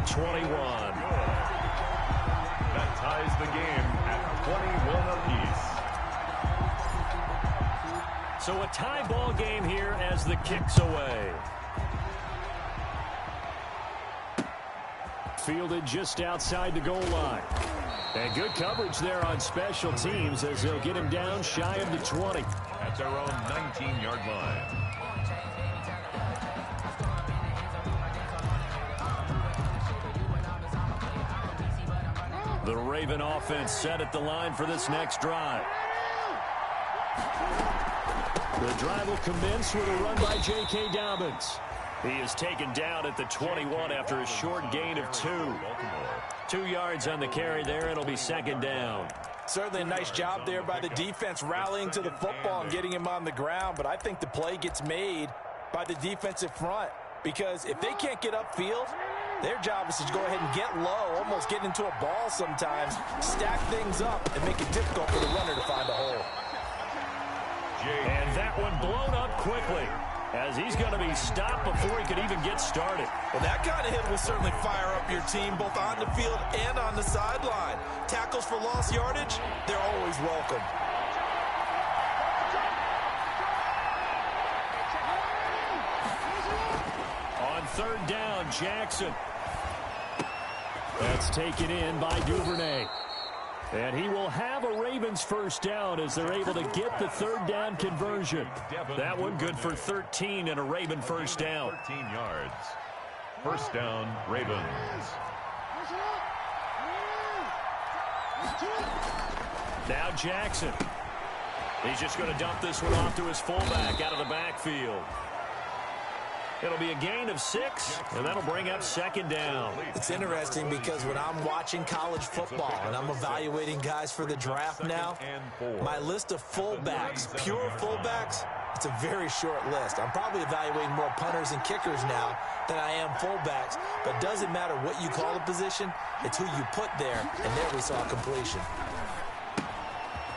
21. That ties the game at 21 apiece. So a tie ball game here as the kick's away. Fielded just outside the goal line. And good coverage there on special teams as they'll get him down shy of the 20. At their own 19-yard line. The Raven offense set at the line for this next drive. The drive will commence with a run by J.K. Dobbins. He is taken down at the 21 after a short gain of 2. 2 yards on the carry there. It'll be second down. Certainly a nice job there by the defense rallying to the football and getting him on the ground. But I think the play gets made by the defensive front because if they can't get upfield, their job is to go ahead and get low, almost get into a ball sometimes, stack things up, and make it difficult for the runner to find a hole. And that one blown up quickly as he's going to be stopped before he could even get started. Well, that kind of hit will certainly fire up your team both on the field and on the sideline. Tackles for lost yardage, they're always welcome. On third down, Jackson. That's taken in by Duvernay. And he will have a Ravens first down as they're able to get the third down conversion. That one good for 13 and a Raven first down. 13 yards. First down, Ravens. Now Jackson. He's just going to dump this one off to his fullback out of the backfield. It'll be a gain of 6, and that'll bring up second down. It's interesting because when I'm watching college football and I'm evaluating guys for the draft now, my list of fullbacks, pure fullbacks, it's a very short list. I'm probably evaluating more punters and kickers now than I am fullbacks, but it doesn't matter what you call the position, it's who you put there, and there we saw completion.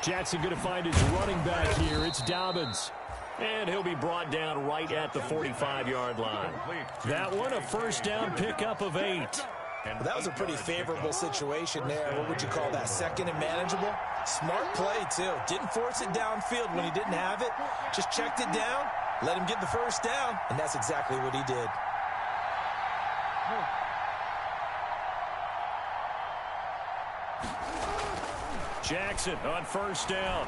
Jackson going to find his running back here. It's Dobbins. And he'll be brought down right at the 45-yard line. That one, a first down pickup of 8. Well, that was a pretty favorable situation there. What would you call that? Second and manageable? Smart play, too. Didn't force it downfield when he didn't have it. Just checked it down, let him get the first down, and that's exactly what he did. Jackson on first down.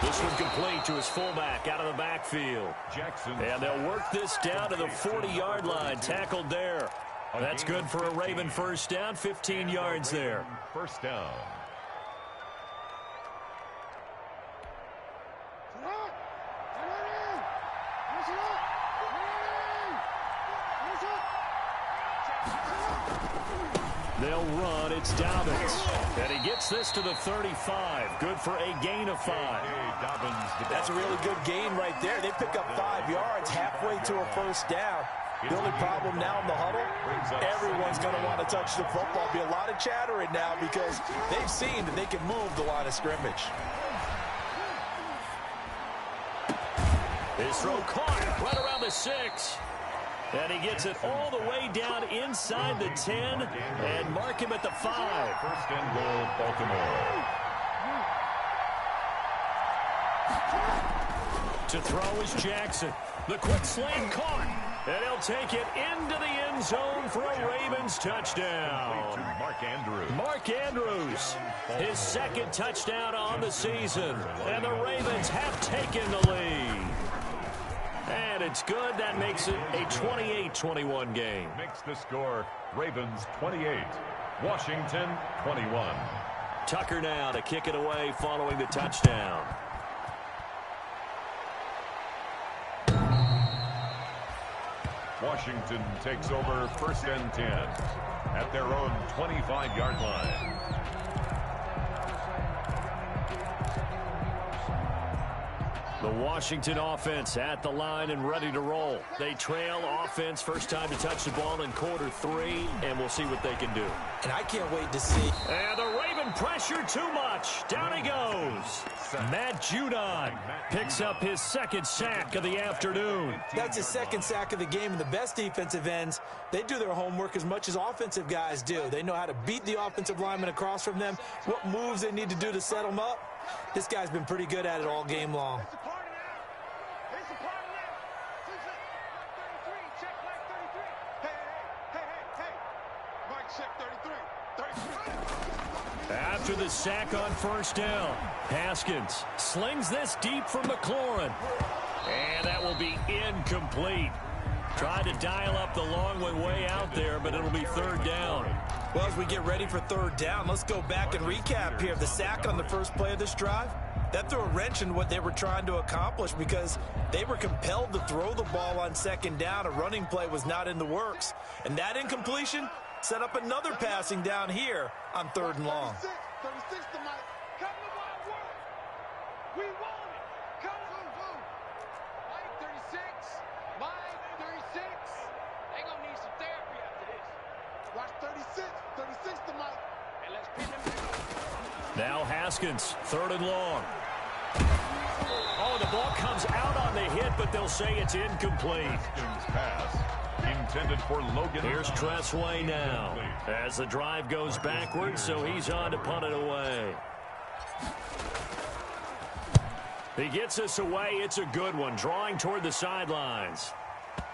This one complete to his fullback out of the backfield. Jackson. And they'll work this down to the 40-yard line. Tackled there. That's good for a Raven first down. 15 yards there. First down. They'll run. It's Dobbins. And he gets this to the 35. Good for a gain of 5. That's a really good gain right there. They pick up 5 yards halfway to a first down. The only problem now in the huddle, everyone's going to want to touch the football. Be a lot of chattering now because they've seen that they can move the line of scrimmage. His throw caught right around the 6. And he gets it all the way down inside the 10 and mark him at the 5. First and goal, Baltimore. To throw is Jackson. The quick slant caught. And he'll take it into the end zone for a Ravens touchdown. Mark Andrews. Mark Andrews, his second touchdown on the season. And the Ravens have taken the lead. And it's good. That makes it a 28-21 game. Makes the score Ravens 28, Washington 21. Tucker now to kick it away following the touchdown. Washington takes over first and 10 at their own 25-yard line. The Washington offense at the line and ready to roll. They trail offense, first time to touch the ball in quarter 3, and we'll see what they can do. And I can't wait to see. And the Raven pressure too much. Down he goes. Matt Judon picks up his second sack of the afternoon. That's his second sack of the game, and the best defensive ends, they do their homework as much as offensive guys do. They know how to beat the offensive lineman across from them, what moves they need to do to set them up. This guy's been pretty good at it all game long. After the sack on first down, Haskins slings this deep for McLaurin. And that will be incomplete. Tried to dial up the long one way out there, but it'll be third down. Well, as we get ready for third down, let's go back and recap here. The sack on the first play of this drive, that threw a wrench in what they were trying to accomplish because they were compelled to throw the ball on second down. A running play was not in the works. And that incompletion set up another passing down here on third and long. 36 to Mike. Come to my work. We want it. Come on. Mike 36. Mike 36. They gonna need some therapy after this. Watch 36. 36 to Mike. And let's pin them down. Now Haskins, third and long. Oh, the ball comes out on the hit, but they'll say it's incomplete. Haskins pass intended for Logan. Here's Tressway now as the drive goes backwards, so he's on to punt it away. He gets us away. It's a good one, drawing toward the sidelines.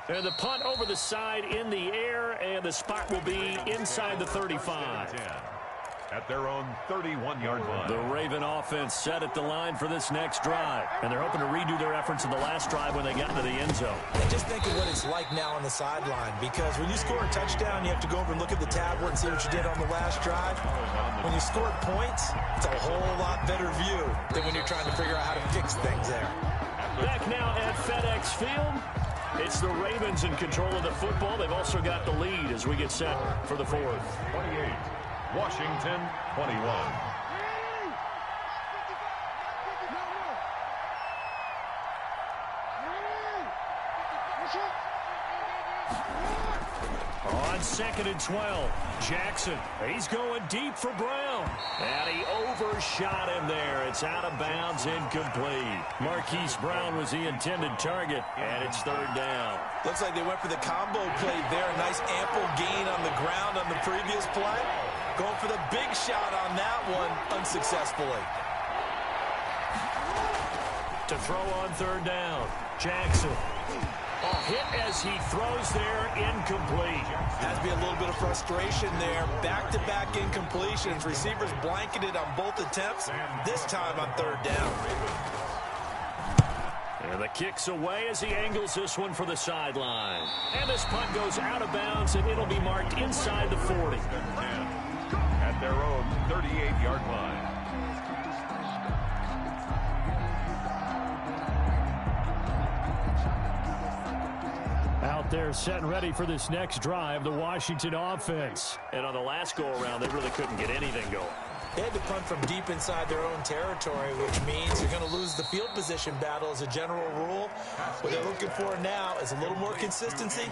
And the punt over the side in the air, and the spot will be inside the 35. At their own 31-yard line. The Raven offense set at the line for this next drive, and they're hoping to redo their efforts in the last drive when they got into the end zone. And just think of what it's like now on the sideline, because when you score a touchdown, you have to go over and look at the tablet and see what you did on the last drive. When you score points, it's a whole lot better view than when you're trying to figure out how to fix things there. Back now at FedEx Field. It's the Ravens in control of the football. They've also got the lead as we get set for the fourth. 28. Washington 21. On second and 12, Jackson. He's going deep for Brown. And he overshot him there. It's out of bounds, incomplete. Marquise Brown was the intended target, and it's third down. Looks like they went for the combo play there. A nice ample gain on the ground on the previous play. Going for the big shot on that one unsuccessfully. To throw on third down, Jackson. A hit as he throws there, incomplete. Has to be a little bit of frustration there. Back-to-back incompletions. Receivers blanketed on both attempts, this time on third down. And the kick's away as he angles this one for the sideline. And this punt goes out of bounds, and it'll be marked inside the 40. At their own 38-yard line. Out there set and ready for this next drive, the Washington offense. And on the last go-around, they really couldn't get anything going. They had to punt from deep inside their own territory, which means you're going to lose the field position battle as a general rule. What they're looking for now is a little more consistency,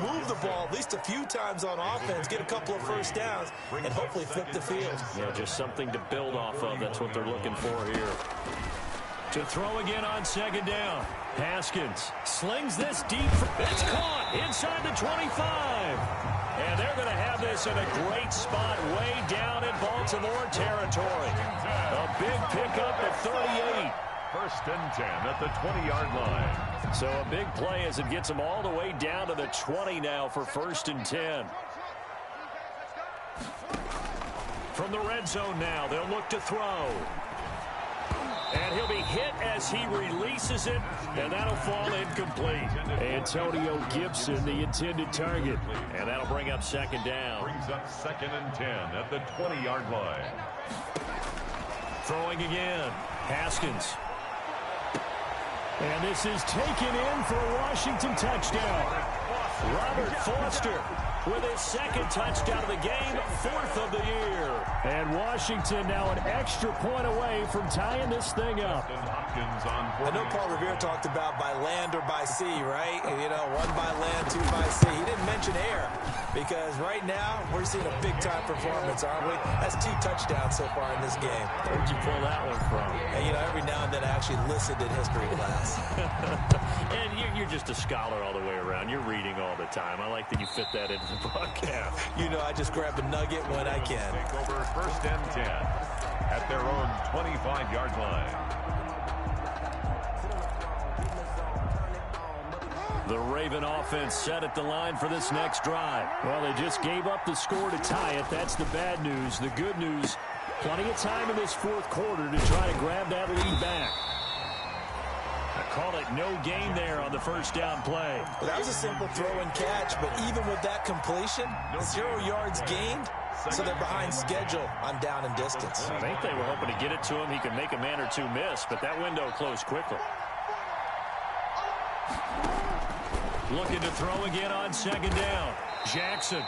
move the ball at least a few times on offense, get a couple of first downs, and hopefully flip the field. Yeah, just something to build off of. That's what they're looking for here. To throw again on second down. Haskins slings this deep. It's caught inside the 25. And they're going to have this in a great spot way down in Baltimore territory. A big pickup at 38. First and 10 at the 20-yard line. So a big play as it gets them all the way down to the 20 now for first and 10. From the red zone now, they'll look to throw. And he'll be hit as he releases it, and that'll fall incomplete. Antonio Gibson, the intended target, and that'll bring up second down. Brings up second and 10 at the 20-yard line. Throwing again, Haskins. And this is taken in for a Washington touchdown. Robert Foster with his second touchdown of the game, 4th of the year. And Washington now an extra point away from tying this thing up. I know Paul Revere talked about by land or by sea, right? You know, 1 by land, 2 by sea. He didn't mention air because right now we're seeing a big-time performance, aren't we? That's 2 touchdowns so far in this game. Where'd you pull that one from? And, you know, every now and then I actually listened in history class. And you're just a scholar all the way around. You're reading all the time. I like that you fit that into the broadcast. You know, I just grab a nugget when I can. Take over 1st and 10 at their own 25-yard line. The Raven offense set at the line for this next drive. Well, they just gave up the score to tie it. That's the bad news. The good news, plenty of time in this 4th quarter to try to grab that lead back. I call it no gain there on the 1st down play. Well, that was a simple throw and catch, but even with that completion, 0 yards gained, so they're behind schedule on down and distance. I think they were hoping to get it to him. He could make a man or 2 miss, but that window closed quickly. Looking to throw again on 2nd down. Jackson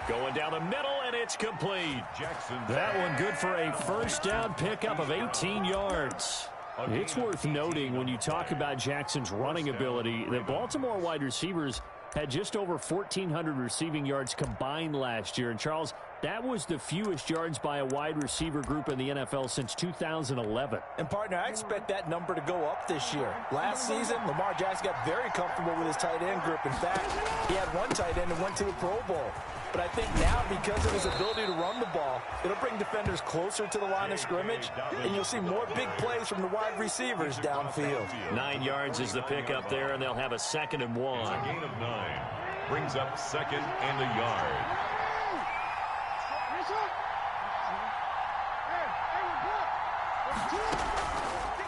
going down the middle, and it's complete. Jackson. That one good for a 1st down pickup of 18 yards. It's worth noting when you talk about Jackson's running ability that Baltimore wide receivers had just over 1,400 receiving yards combined last year. And, Charles, that was the fewest yards by a wide receiver group in the NFL since 2011. And, partner, I expect that number to go up this year. Last season, Lamar Jackson got very comfortable with his tight end group. In fact, he had 1 tight end and went to the Pro Bowl. But I think now, because of his ability to run the ball, it'll bring defenders closer to the line of scrimmage, and you'll see more big plays from the wide receivers downfield. 9 yards is the pickup there, and they'll have a 2nd and 1. A gain of 9 brings up 2nd and a yard.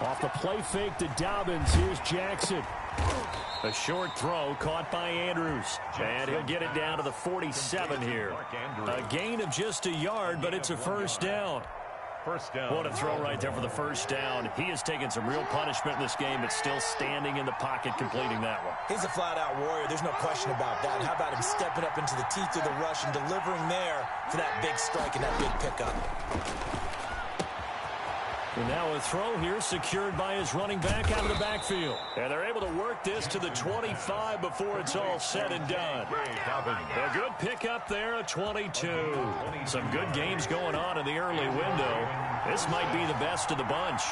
Off the play fake to Dobbins, here's Jackson. A short throw caught by Andrews. And he'll get it down to the 47 here. A gain of just a yard, but it's a 1st down. What a throw right there for the 1st down. He has taken some real punishment in this game, but still standing in the pocket completing that one. He's a flat-out warrior. There's no question about that. How about him stepping up into the teeth of the rush and delivering there for that big strike and that big pickup. And now a throw here secured by his running back out of the backfield. And they're able to work this to the 25 before it's all said and done. A good pickup there, a 22. Some good games going on in the early window. This might be the best of the bunch.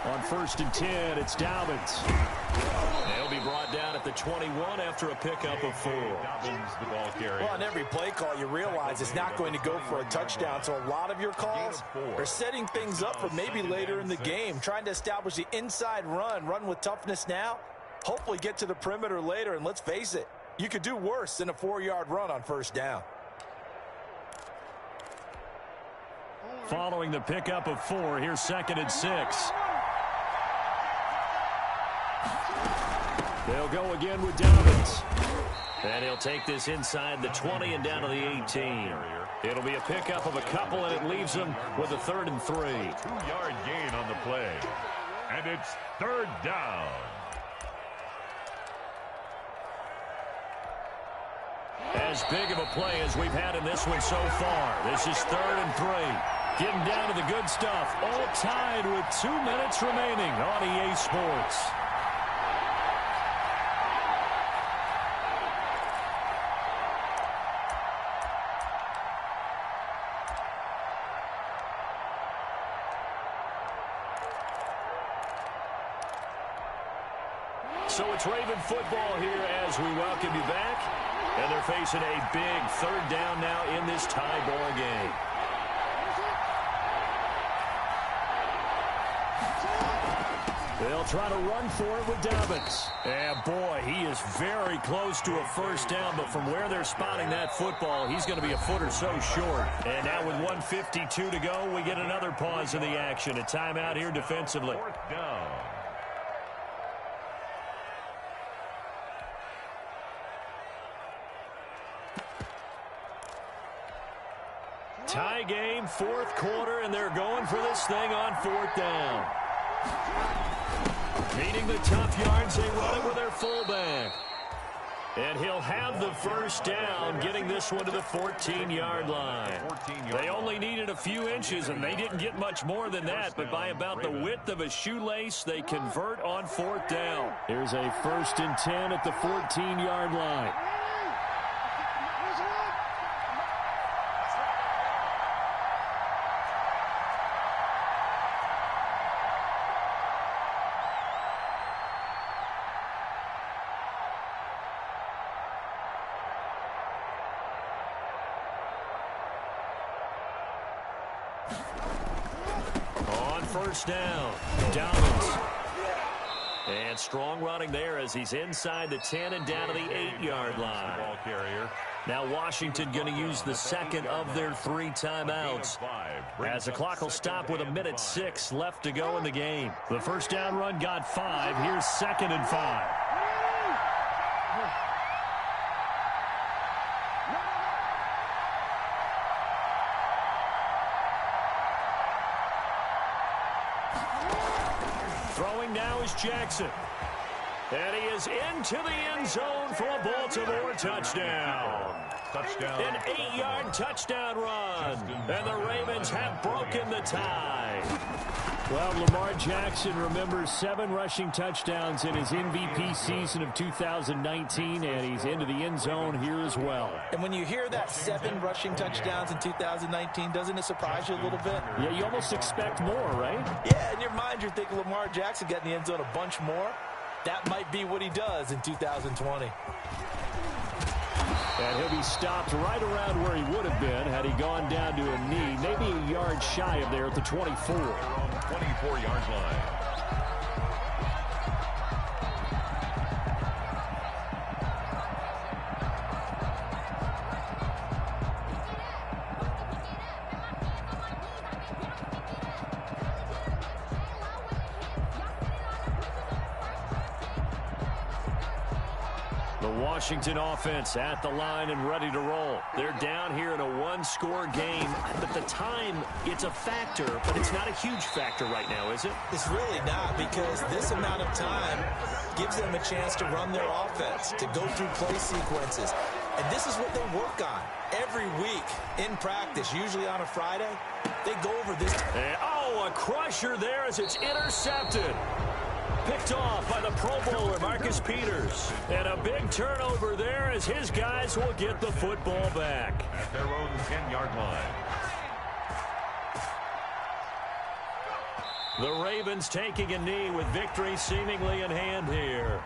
On 1st and 10, it's Dobbins. They'll be brought down at the 21 after a pickup of 4. Dobbins, the ball carrier. Well, on every play call, you realize it's not going to go for a touchdown. So a lot of your calls are setting things up for maybe later in the game, trying to establish the inside run with toughness now, hopefully get to the perimeter later. And let's face it, you could do worse than a 4-yard run on 1st down. Following the pickup of 4, here's 2nd and 6. They'll go again with Dobbins. And he'll take this inside the 20 and down to the 18. It'll be a pickup of a couple, and it leaves them with a 3rd and 3. 2-yard gain on the play. And it's 3rd down. As big of a play as we've had in this one so far. This is 3rd and 3. Getting down to the good stuff. All tied with 2 minutes remaining on EA Sports. So it's Raven football here as we welcome you back. And they're facing a big 3rd down now in this tie ball game. They'll try to run for it with Dobbins. And boy, he is very close to a 1st down, but from where they're spotting that football, he's going to be a foot or so short. And now with 1:52 to go, we get another pause in the action. A timeout here defensively. 4th down. Tie game, 4th quarter, and they're going for this thing on 4th down. Needing the tough yards, they run it with their fullback. And he'll have the first down, getting this one to the 14-yard line. They only needed a few inches, and they didn't get much more than that. But by about the width of a shoelace, they convert on 4th down. Here's a 1st and 10 at the 14-yard line. First down, Dobbins. And strong running there as he's inside the 10 and down to the 8-yard line. Now Washington going to use the second of their 3 timeouts, as the clock will stop with 1:06 left to go in the game. The first down run got 5. Here's 2nd and 5. Throwing now is Jackson. And he is into the end zone for a Baltimore touchdown. An 8-yard touchdown run. And the Ravens have broken the tie. Well, Lamar Jackson remembers 7 rushing touchdowns in his MVP season of 2019, and he's into the end zone here as well. And when you hear that 7 rushing touchdowns in 2019, doesn't it surprise you a little bit? Yeah, you almost expect more, right? Yeah, in your mind you're thinking Lamar Jackson got in the end zone a bunch more. That might be what he does in 2020. And he'll be stopped right around where he would have been had he gone down to a knee, maybe a yard shy of there at the 24. 24-yard line. Washington offense at the line and ready to roll. They're down here in a 1-score game. But the time, it's a factor, but it's not a huge factor right now, is it? It's really not, because this amount of time gives them a chance to run their offense, to go through play sequences. And this is what they work on every week in practice, usually on a Friday. They go over this. And, a crusher there as it's intercepted. Picked off by the Pro Bowler, Marcus Peters. And a big turnover there as his guys will get the football back. At their own 10-yard line. The Ravens taking a knee with victory seemingly in hand here.